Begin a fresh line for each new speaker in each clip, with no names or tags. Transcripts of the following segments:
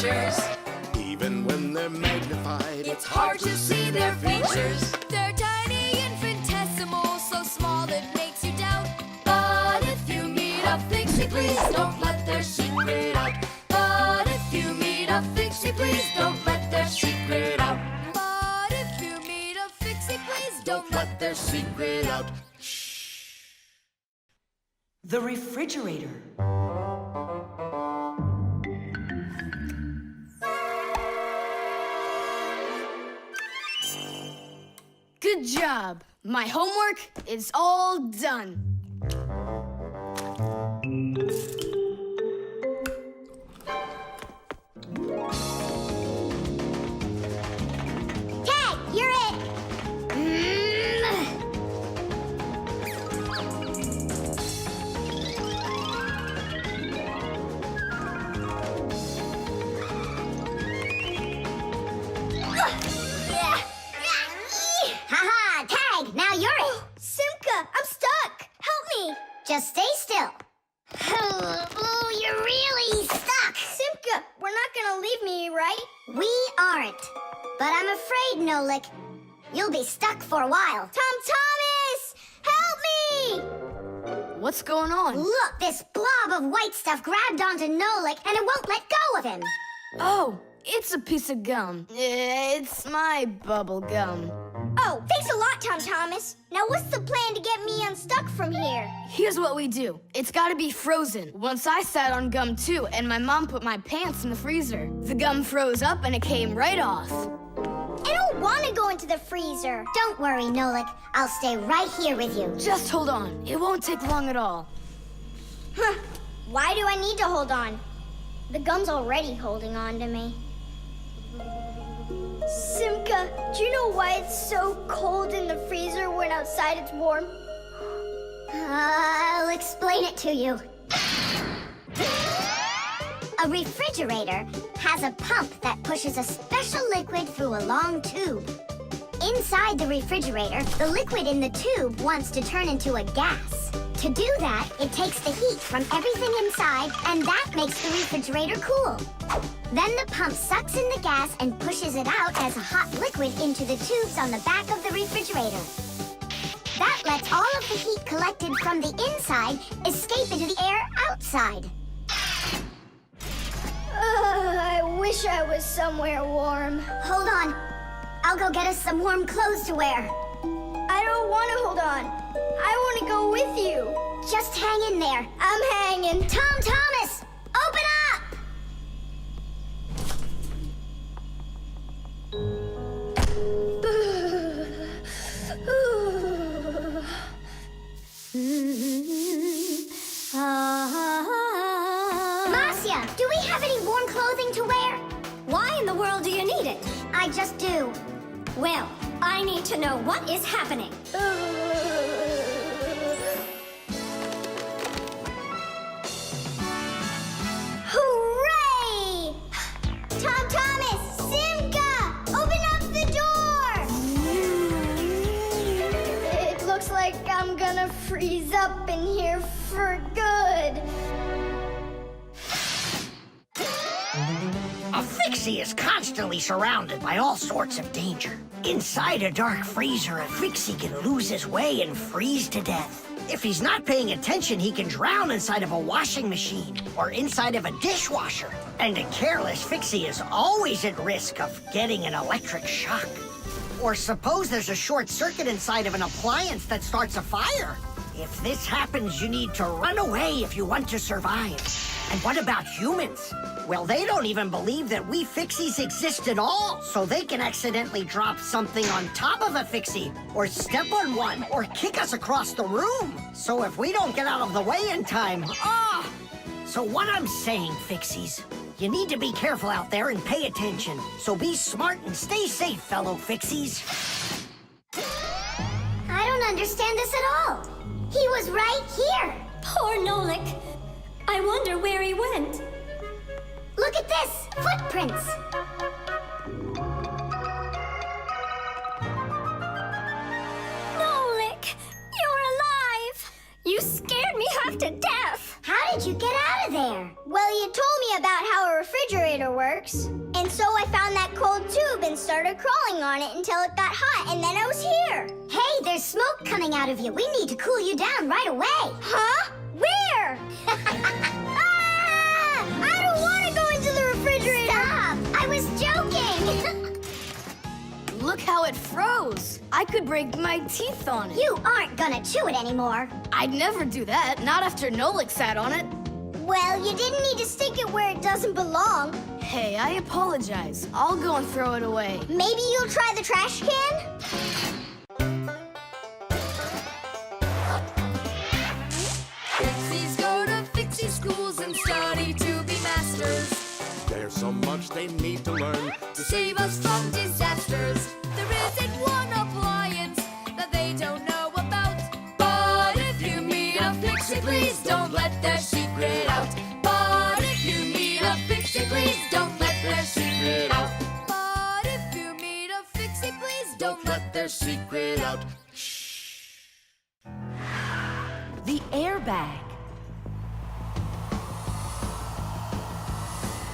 creatures.
Even when they're magnified,
It's hard to see their features.
They're tiny, infinitesimal, so small it makes you doubt.
But if you meet a Fixie, please don't let their secret out. But if you meet a Fixie, please don't let their secret out.
But if you meet a Fixie, please
don't let their secret out.
The refrigerator.
Good job. My homework is all done.
Tag, you're it. Haha, Tag, now you're it. Simka, I'm stuck. Help me. Just stay still. Oh, you're really stuck. Simka, we're not gonna leave me, right? We aren't. But I'm afraid, Nolik, you'll be stuck for a while. Tom Thomas! Help me!
What's going on?
Look, this blob of white stuff grabbed onto Nolik and it won't let go of him.
Oh, it's a piece of gum. It's my bubble gum.
Oh, thanks a lot, Tom Thomas. Now what's the plan to get me unstuck from here?
Here's what we do. It's gotta be frozen. Once I sat on gum too, and my mom put my pants in the freezer. The gum froze up and it came right off.
I don't want to go into the freezer. Don't worry, Nolik. I'll stay right here with you.
Just hold on. It won't take long at all.
Huh. Why do I need to hold on? The gum's already holding on to me. Simka, do you know why it's so cold in the freezer when outside it's warm? I'll explain it to you. A refrigerator has a pump that pushes a special liquid through a long tube. Inside the refrigerator, the liquid in the tube wants to turn into a gas. To do that, it takes the heat from everything inside, and that makes the refrigerator cool. Then the pump sucks in the gas and pushes it out as a hot liquid into the tubes on the back of the refrigerator. That lets all of the heat collected from the inside escape into the air outside. I wish I was somewhere warm. Hold on. I'll go get us some warm clothes to wear. I don't want to hold on. I want to go with you. Just hang in there. I'm hanging. Tom Thomas, open up! Marcia, do we have any warm clothing to wear?
Why in the world do you need it?
I just do.
Well, I need to know what is happening.
Hooray! Tom Thomas, Simka, open up the door! It looks like I'm gonna freeze up in here for good.
A Fixie is constantly surrounded by all sorts of danger. Inside a dark freezer, a Fixie can lose his way and freeze to death. If he's not paying attention, he can drown inside of a washing machine or inside of a dishwasher. And a careless Fixie is always at risk of getting an electric shock. Or suppose there's a short circuit inside of an appliance that starts a fire. If this happens, you need to run away if you want to survive. And what about humans? Well, they don't even believe that we Fixies exist at all, so they can accidentally drop something on top of a Fixie, or step on one, or kick us across the room. So if we don't get out of the way in time, So what I'm saying, Fixies, you need to be careful out there and pay attention. So be smart and stay safe, fellow Fixies.
I don't understand this at all. He was right here.
Poor Nolik. I wonder where he went.
Look at this, footprints.
Nolik, you're alive. You scared me half to death.
How did you get out of there? Well, you told me about how a refrigerator works. works. And so I found that cold tube and started crawling on it until it got hot, and then I was here. Hey, there's smoke coming out of you. We need to cool you down right away. Huh? Where? I don't want to go into the refrigerator. Stop! I was joking.
Look how it froze. I could break my teeth on it.
You aren't gonna chew it anymore.
I'd never do that, not after Nolik sat on it.
Well, you didn't need to stick it where it doesn't belong.
Hey, I apologize. I'll go and throw it away.
Maybe you'll try the trash can?
Fixies go to Fixie schools and study to be masters.
There's so much they need to learn
To save us from disasters. There isn't one appliance that they don't know about. But if you meet a Fixie, please don't let their secret out. But if you meet a Fixie, please don't let their secret out. But if you meet a Fixie, please don't let their secret out.
The airbag.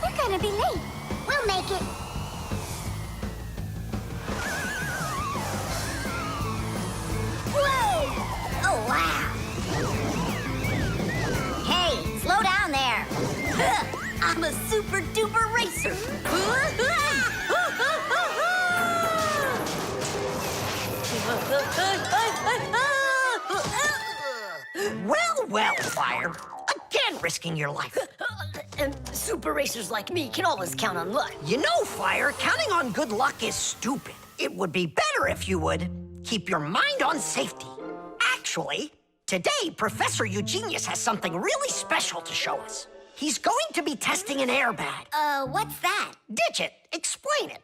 We're gonna be late. We'll make it. Whoa! Oh, wow. Hey, slow down there. I'm a super duper racer.
Well, Fire. Again risking your life.
And super racers like me can always count on luck.
You know, Fire, counting on good luck is stupid. It would be better if you would keep your mind on safety. Actually, today, Professor Eugenius has something really special to show us. He's going to be testing an airbag.
What's that?
Digit, explain it.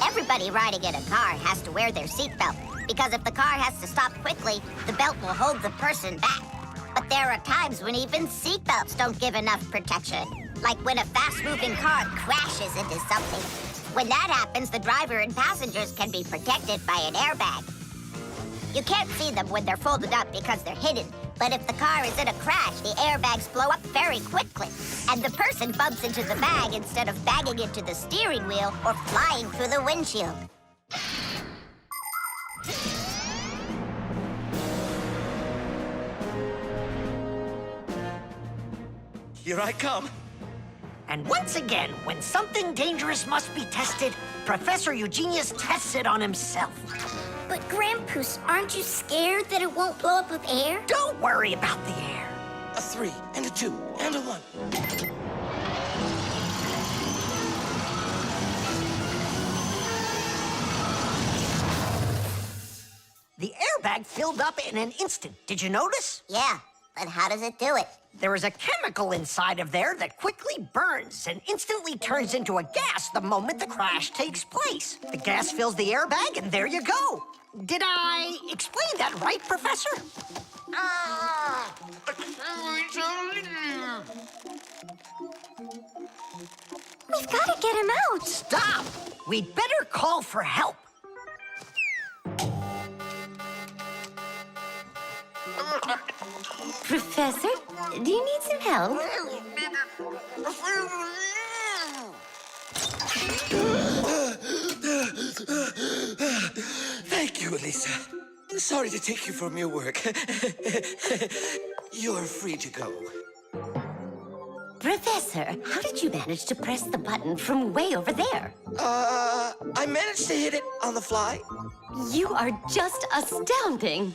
Everybody riding in a car has to wear their seatbelt, because if the car has to stop quickly, the belt will hold the person back. But there are times when even seatbelts don't give enough protection, like when a fast-moving car crashes into something. When that happens, the driver and passengers can be protected by an airbag. You can't see them when they're folded up because they're hidden, but if the car is in a crash, the airbags blow up very quickly, and the person bumps into the bag instead of banging into the steering wheel or flying through the windshield.
Here I come.
And once again, when something dangerous must be tested, Professor Eugenius tests it on himself.
But Grandpus, aren't you scared that it won't blow up with air?
Don't worry about the air.
A 3 and a 2 and a 1.
The airbag filled up in an instant. Did you notice?
Yeah, but how does it do it?
There is a chemical inside of there that quickly burns and instantly turns into a gas the moment the crash takes place. The gas fills the airbag, and there you go. Did I explain that right, Professor?
We've got to get him out.
Stop! We'd better call for help.
Professor, do you need some help?
Thank you, Elisa. Sorry to take you from your work. You're free to go.
Professor, how did you manage to press the button from way over there?
I managed to hit it on the fly.
You are just astounding.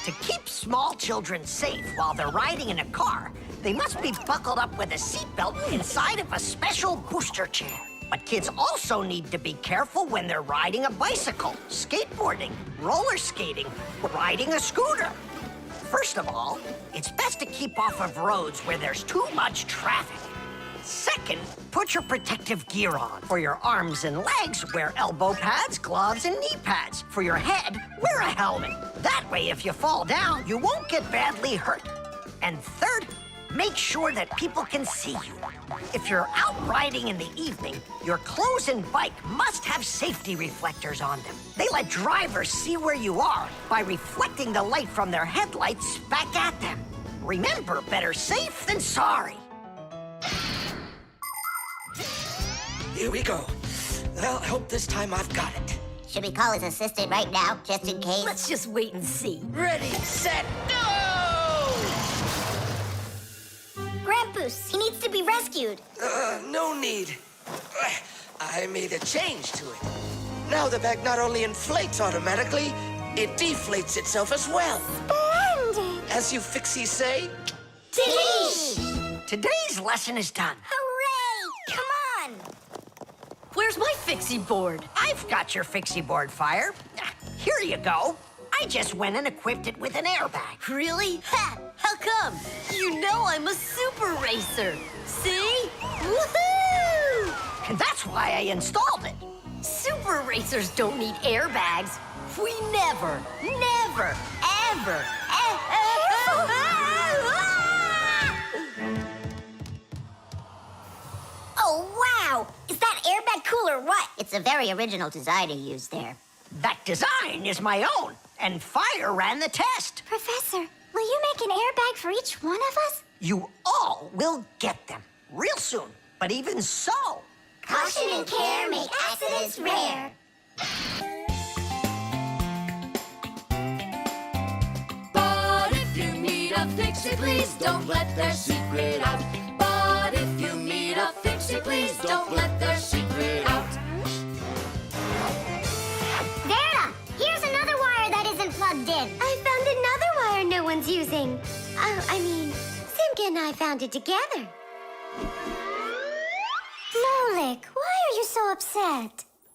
To keep small children safe while they're riding in a car, they must be buckled up with a seatbelt inside of a special booster chair. But kids also need to be careful when they're riding a bicycle, skateboarding, roller skating, or riding a scooter. First of all, it's best to keep off of roads where there's too much traffic. Second, put your protective gear on. For your arms and legs, wear elbow pads, gloves, and knee pads. For your head, wear a helmet. That way, if you fall down, you won't get badly hurt. And third, make sure that people can see you. If you're out riding in the evening, your clothes and bike must have safety reflectors on them. They let drivers see where you are by reflecting the light from their headlights back at them. Remember, better safe than sorry.
Here we go. Well, I hope this time I've got it.
Should we call his assistant right now, just in case?
Let's just wait and see.
Ready, set, go!
Grandpus, he needs to be rescued.
No need. I made a change to it. Now the bag not only inflates automatically, it deflates itself as well.
Splendid!
As you Fixies say,
Today's lesson is done.
Hooray! Come on!
Where's my Fixie board?
I've got your Fixie board, Fire. Here you go. I just went and equipped it with an airbag.
Really? Ha! How come? You know I'm a super racer. See? Woohoo!
And that's why I installed it.
Super racers don't need airbags. We never, ever.
Oh, wow! Is that airbag cool or what? It's a very original design you used there.
That design is my own, and Fire ran the test.
Professor, will you make an airbag for each one of us?
You all will get them real soon. But even so,
Caution and care make accidents rare.
But if you meet a Fixie, please don't let their secret out. But if you meet a Fixie, please don't let their secret out.
Vera, here's another wire that isn't plugged in. I found another wire no one's using. Simka and I found it together. Nolik, why are you so upset?